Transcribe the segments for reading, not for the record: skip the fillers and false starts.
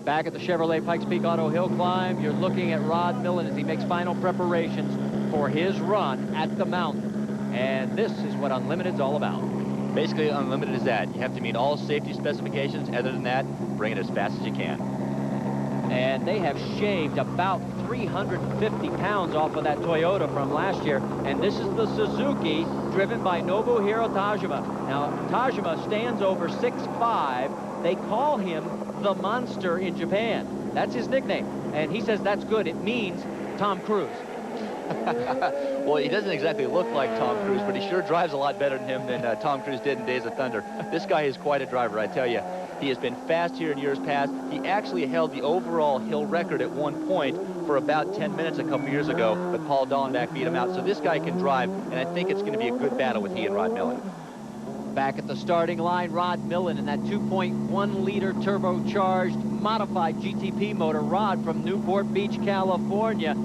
Back at the Chevrolet Pikes Peak Auto Hill Climb, you're looking at Rod Millen as he makes final preparations for his run at the mountain. And this is what Unlimited's all about. Basically, Unlimited is that. You have to meet all safety specifications. Other than that, bring it as fast as you can. And they have shaved about 350 pounds off of that Toyota from last year. And this is the Suzuki driven by Nobuhiro Tajima. Now, Tajima stands over 6'5". They call him the Monster in Japan. That's his nickname. And he says that's good. It means Tom Cruise. Well, he doesn't exactly look like Tom Cruise, but he sure drives a lot better than him than Tom Cruise did in Days of Thunder. This guy is quite a driver, I tell you. He has been fast here in years past. He actually held the overall hill record at one point for about 10 minutes a couple years ago, but Paul Dallenbach beat him out. So this guy can drive, and I think it's going to be a good battle with he and Rod Millen. Back at the starting line, Rod Millen in that 2.1-liter turbocharged modified GTP motor. Rod from Newport Beach, California,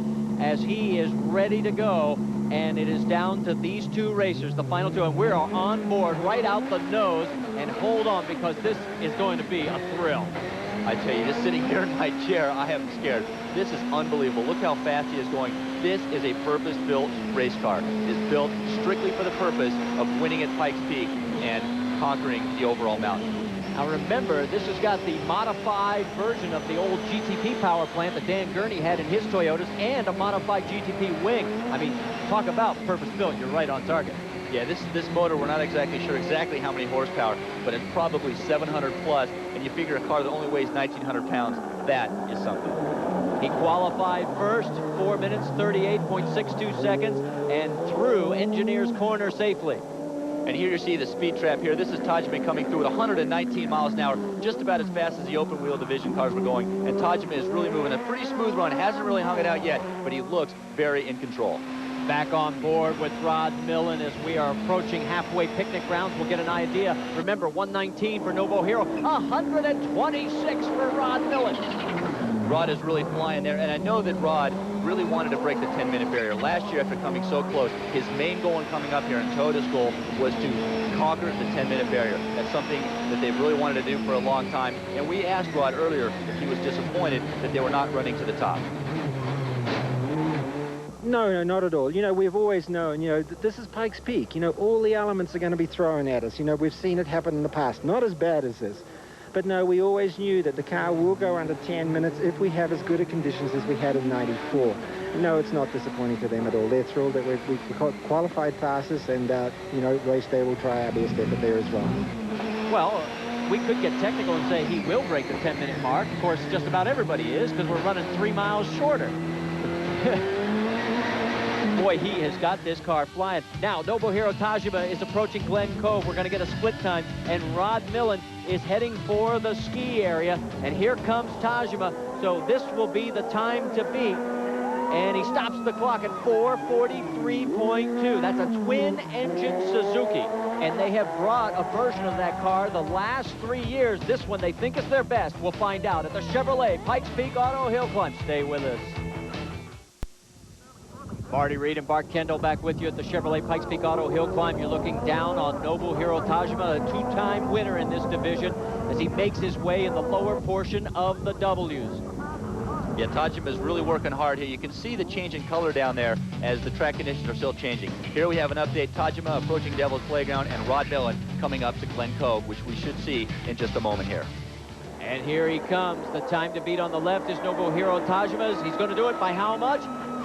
as he is ready to go. And it is down to these two racers, the final two, and we're on board right out the nose. And hold on, because this is going to be a thrill. I tell you, just sitting here in my chair, I am scared. This is unbelievable. Look how fast he is going. This is a purpose-built race car. It is built strictly for the purpose of winning at Pikes Peak and conquering the overall mountain. Now remember, this has got the modified version of the old GTP power plant that Dan Gurney had in his Toyotas, and a modified GTP wing. I mean, talk about purpose-built. You're right on target. Yeah, this motor, we're not exactly sure exactly how many horsepower, but it's probably 700 plus, and you figure a car that only weighs 1,900 pounds, that is something. He qualified first, 4 minutes, 38.62 seconds, and through Engineers Corner safely. And here you see the speed trap here. This is Tajima coming through at 119 miles an hour, just about as fast as the open wheel division cars were going. And Tajima is really moving a pretty smooth run. Hasn't really hung it out yet, but he looks very in control. Back on board with Rod Millen as we are approaching halfway picnic grounds. We'll get an idea. Remember, 119 for Nobuhiro, 126 for Rod Millen. Rod is really flying there, and I know that Rod really wanted to break the 10-minute barrier. Last year, after coming so close, his main goal in coming up here, and Toyota's goal, was to conquer the 10-minute barrier. That's something that they've really wanted to do for a long time, and we asked Rod earlier if he was disappointed that they were not running to the top. No, not at all. You know, we've always known, you know, this is Pikes Peak. You know, all the elements are going to be thrown at us. You know, we've seen it happen in the past. Not as bad as this. But no, we always knew that the car will go under 10 minutes if we have as good a conditions as we had in '94. No, it's not disappointing to them at all. They're thrilled that we qualified fastest, and, you know, race day will try our best effort there as well. Well, we could get technical and say he will break the 10-minute mark. Of course, just about everybody is, because we're running 3 miles shorter. Boy, he has got this car flying. Now, Nobuhiro Tajima is approaching Glen Cove. We're going to get a split time, and Rod Millen is heading for the ski area. And here comes Tajima. So this will be the time to beat. And he stops the clock at 4:43.2. That's a twin-engine Suzuki. And they have brought a version of that car the last 3 years. This one they think is their best. We'll find out at the Chevrolet Pikes Peak Auto Hill Climb. Stay with us. Marty Reed and Bart Kendall back with you at the Chevrolet Pikes Peak Auto Hill Climb. You're looking down on Nobuhiro Tajima, a two-time winner in this division, as he makes his way in the lower portion of the W's. Yeah, Tajima is really working hard here. You can see the change in color down there as the track conditions are still changing. Here we have an update. Tajima approaching Devil's Playground, and Rod Millen coming up to Glen Cove, which we should see in just a moment here. And here he comes. The time to beat on the left is Nobuhiro Tajima's. He's going to do it by how much?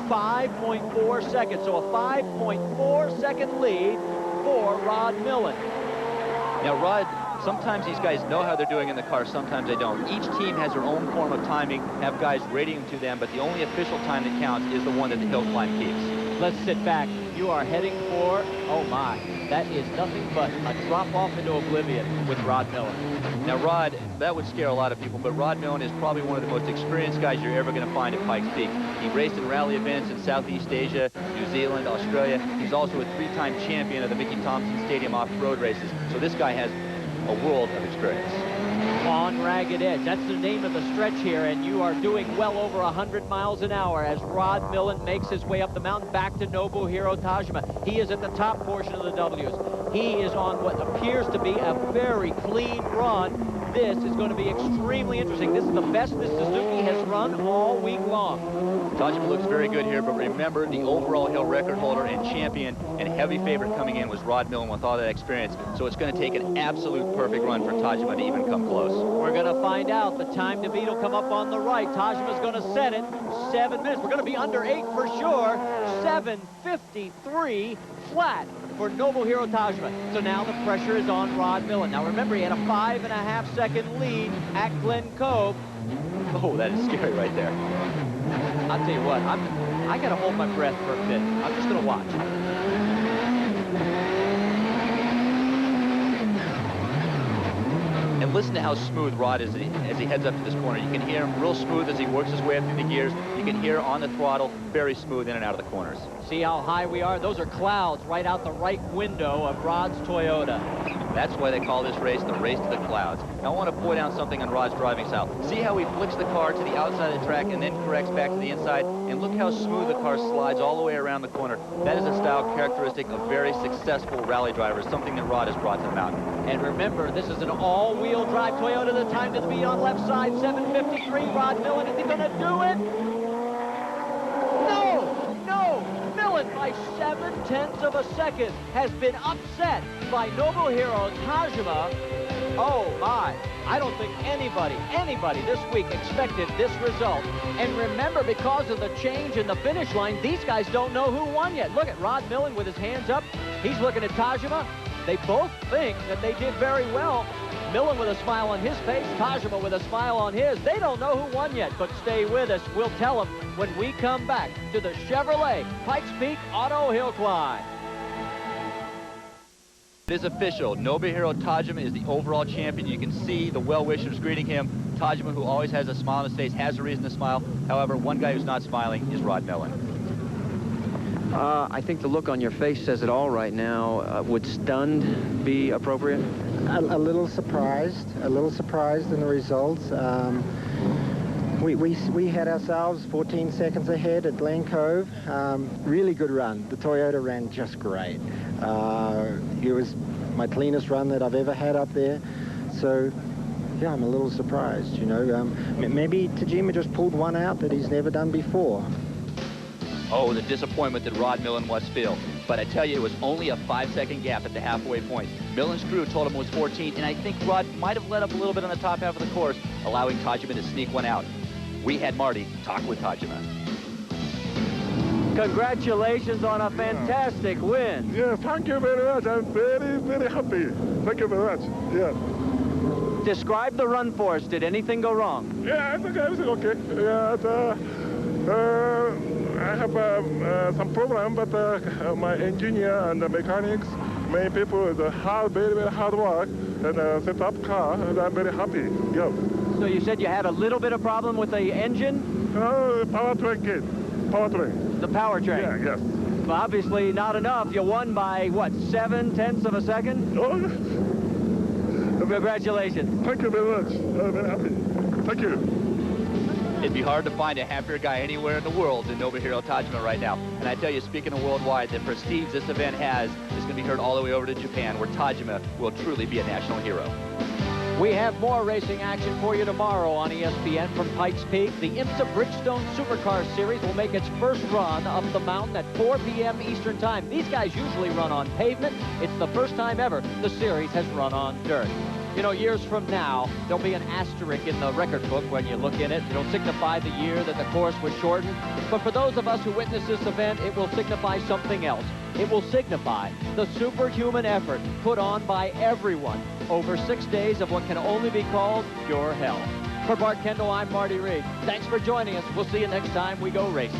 5.4 seconds. So a 5.4 second lead for Rod Millen. Now, Rod, sometimes these guys know how they're doing in the car, sometimes they don't. Each team has their own form of timing, have guys rating to them, but the only official time that counts is the one that the hill climb keeps. Let's sit back. You are heading for, oh my, that is nothing but a drop off into oblivion with Rod Millen. Now, Rod, that would scare a lot of people, but Rod Millen is probably one of the most experienced guys you're ever going to find at Pikes Peak. He raced in rally events in Southeast Asia, New Zealand, Australia. He's also a three-time champion of the Mickey Thompson Stadium off-road races. So this guy has a world of experience. On Ragged Edge, that's the name of the stretch here, and you are doing well over 100 miles an hour as Rod Millen makes his way up the mountain back to Nobuhiro Tajima. He is at the top portion of the W's. He is on what appears to be a very clean run. this is going to be extremely interesting. This is the best this Suzuki has run all week long. Tajima looks very good here, but remember, the overall hill record holder and champion and heavy favorite coming in was Rod Millen with all that experience. So it's going to take an absolute perfect run for Tajima to even come close. We're going to find out. The time to beat will come up on the right. Tajima's going to set it. 7 minutes. We're going to be under 8 for sure. 7:53 flat for Noble Hero Tajima. So now the pressure is on Rod Millen. Now remember, he had a 5.5 second lead at Glen Cove. Oh, that is scary right there. I'll tell you what, I got to hold my breath for a bit. I'm just going to watch. And listen to how smooth Rod is as he heads up to this corner. You can hear him real smooth as he works his way up through the gears. You can hear on the throttle, very smooth in and out of the corners. See how high we are? Those are clouds right out the right window of Rod's Toyota. That's why they call this race the race to the clouds. Now I want to point out something on Rod's driving style. See how he flicks the car to the outside of the track and then corrects back to the inside? And look how smooth the car slides all the way around the corner. That is a style characteristic of very successful rally drivers, something that Rod has brought to the mountain. And remember, this is an all-wheel drive Toyota. The time to the beat on left side, 7:53. Rod Millen, is he going to do it? No! Millen, by 0.7 of a second, has been upset by Noble Hero Tajima. Oh, my. I don't think anybody this week expected this result. And remember, because of the change in the finish line, these guys don't know who won yet. Look at Rod Millen with his hands up. He's looking at Tajima. They both think that they did very well. Millen with a smile on his face, Tajima with a smile on his. They don't know who won yet, but stay with us. We'll tell them when we come back to the Chevrolet Pikes Peak Auto Hill Climb. It is official. Noble Hero Tajima is the overall champion. You can see the well-wishers greeting him. Tajima, who always has a smile on his face, has a reason to smile. However, one guy who's not smiling is Rod Millen. I think the look on your face says it all right now. Would stunned be appropriate? A little surprised in the results. We had ourselves 14 seconds ahead at Glen Cove. Really good run. The Toyota ran just great. It was my cleanest run that I've ever had up there. So, yeah, I'm a little surprised, you know. Maybe Tajima just pulled one out that he's never done before. Oh, the disappointment that Rod Millen must feel. But I tell you, it was only a 5-second gap at the halfway point. Millen's crew told him it was 14, and I think Rod might have let up a little bit on the top half of the course, allowing Tajima to sneak one out. We had Marty talk with Tajima. Congratulations on a fantastic win. Yeah, thank you very much. I'm very, very happy. Thank you very much. Yeah. Describe the run for us. Did anything go wrong? Yeah, I think everything okay. Yeah, I have some problem, but my engineer and the mechanics, many people, very, very hard work and set up car, and I'm very happy. Yeah. So you said you had a little bit of problem with the engine? Powertrain kit. Powertrain. The powertrain? Yeah, yes. Well, obviously not enough. You won by, what, 0.7 of a second? Oh. Congratulations. Thank you very much. I'm very happy. Thank you. It'd be hard to find a happier guy anywhere in the world than Noble Hero Tajima right now. And I tell you, speaking of worldwide, the prestige this event has is going to be heard all the way over to Japan, where Tajima will truly be a national hero. We have more racing action for you tomorrow on ESPN from Pikes Peak. The IMSA Bridgestone Supercar Series will make its first run up the mountain at 4 p.m. Eastern Time. These guys usually run on pavement. It's the first time ever the series has run on dirt. You know, years from now, there'll be an asterisk in the record book when you look in it. It'll signify the year that the course was shortened. But for those of us who witnessed this event, it will signify something else. It will signify the superhuman effort put on by everyone over 6 days of what can only be called pure hell. For Bart Kendall, I'm Marty Reed. Thanks for joining us. We'll see you next time we go racing.